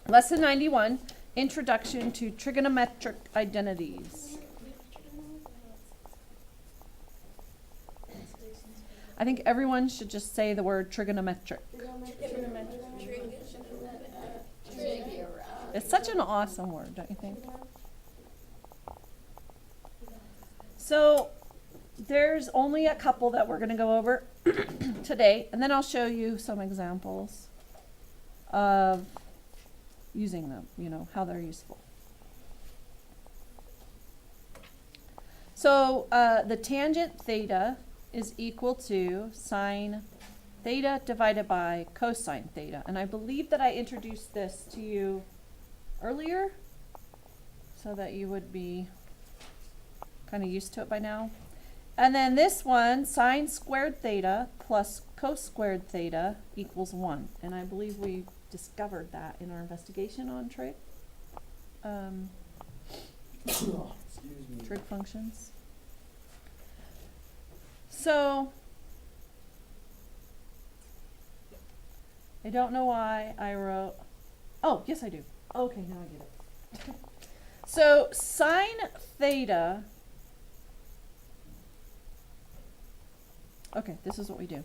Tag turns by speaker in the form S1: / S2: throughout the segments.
S1: Lesson 91, Introduction to Trigonometric Identities. I think everyone should just say the word trigonometric. It's such an awesome word, don't you think? So there's only a couple that we're going to go over today, and then I'll show you some examples of using them, you know, how they're useful. So the tangent theta is equal to sine theta divided by cosine theta. And I believe that I introduced this to you earlier so that you would be kind of used to it by now. And then this one, sine squared theta plus cos squared theta equals 1. And I believe we discovered that in our investigation on trig. Trig functions. So, I don't know why I wrote, oh, yes I do. Okay, now I get it. So, sine theta, okay, this is what we do.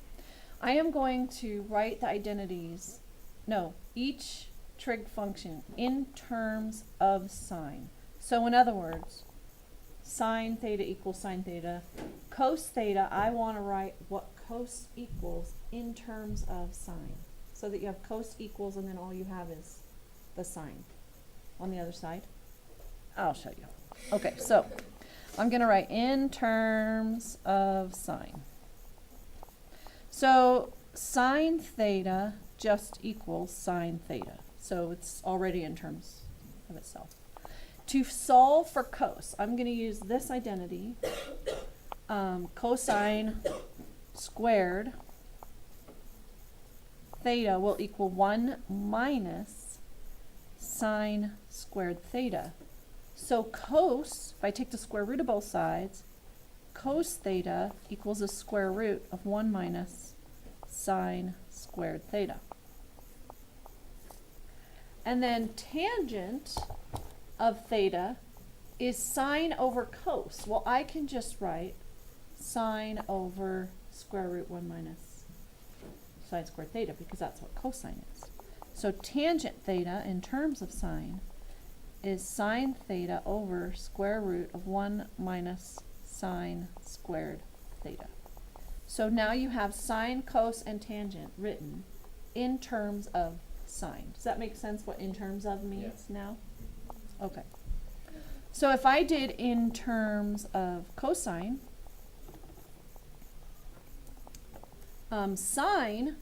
S1: I am going to write the identities, no, each trig function in terms of sine. So, in other words, sine theta equals sine theta. Cos theta, I want to write what cos equals in terms of sine. So that you have cos equals and then all you have is the sine on the other side. I'll show you. Okay, so I'm going to write in terms of sine. So sine theta just equals sine theta. So it's already in terms of itself. To solve for cos, I'm going to use this identity, cosine squared theta will equal 1 minus sine squared theta. So cos, if I take the square root of both sides, cos theta equals the square root of 1 minus sine squared theta. And then tangent of theta is sine over cos. Well, I can just write sine over square root 1 minus sine squared theta because that's what cosine is. So tangent theta in terms of sine is sine theta over square root of 1 minus sine squared theta. So now you have sine, cos, and tangent written in terms of sine. Does that make sense what in terms of means now? Okay. So if I did in terms of cosine, sine,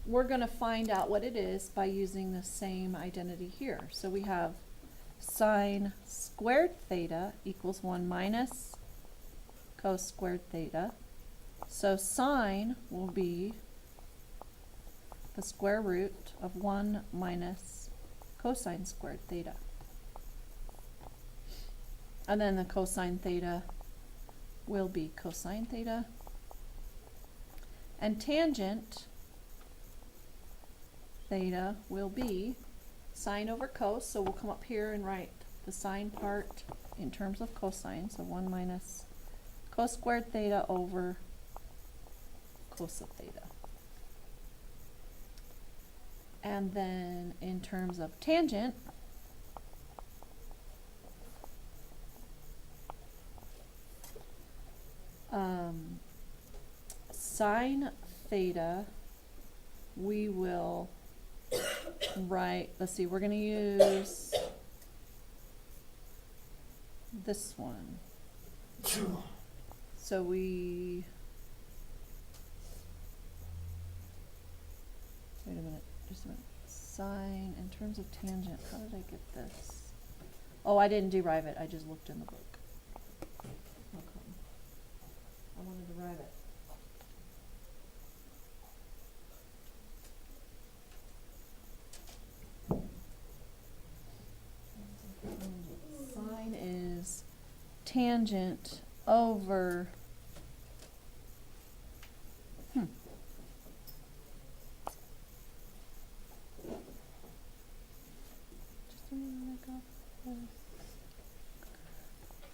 S1: we're going to find out what it is by using the same identity here. So we have sine squared theta equals 1 minus cos squared theta. So sine will be the square root of 1 minus cosine squared theta. And then the cosine theta will be cosine theta. And tangent theta will be sine over cos. So we'll come up here and write the sine part in terms of cosine. So 1 minus cos squared theta over cos of theta. And then in terms of tangent, sine theta, we will write, let's see, we're going to use this one. So we, wait a minute, just a minute. Sine, in terms of tangent, how did I get this? Oh, I didn't derive it, I just looked in the book. Okay. I want to derive it. Sine is tangent over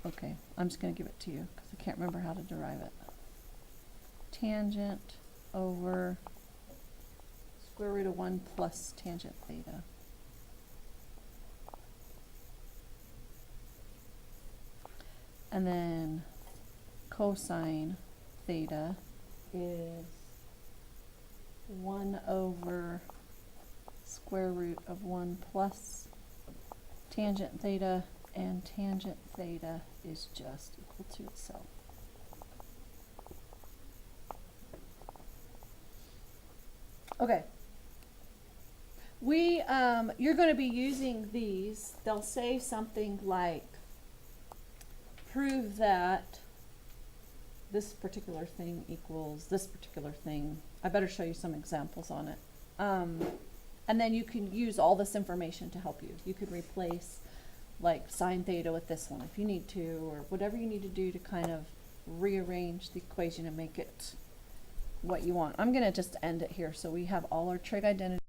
S1: okay, I'm just going to give it to you because I can't remember how to derive it. Tangent over square root of 1 plus tangent theta. And then cosine theta is 1 over square root of 1 plus tangent theta, and tangent theta is just equal to itself. Okay. You're going to be using these. They'll say something like, prove that this particular thing equals this particular thing. I better show you some examples on it. And then you can use all this information to help you. You could replace like sine theta with this one if you need to, or whatever you need to do to kind of rearrange the equation and make it what you want. I'm going to just end it here so we have all our trig identities.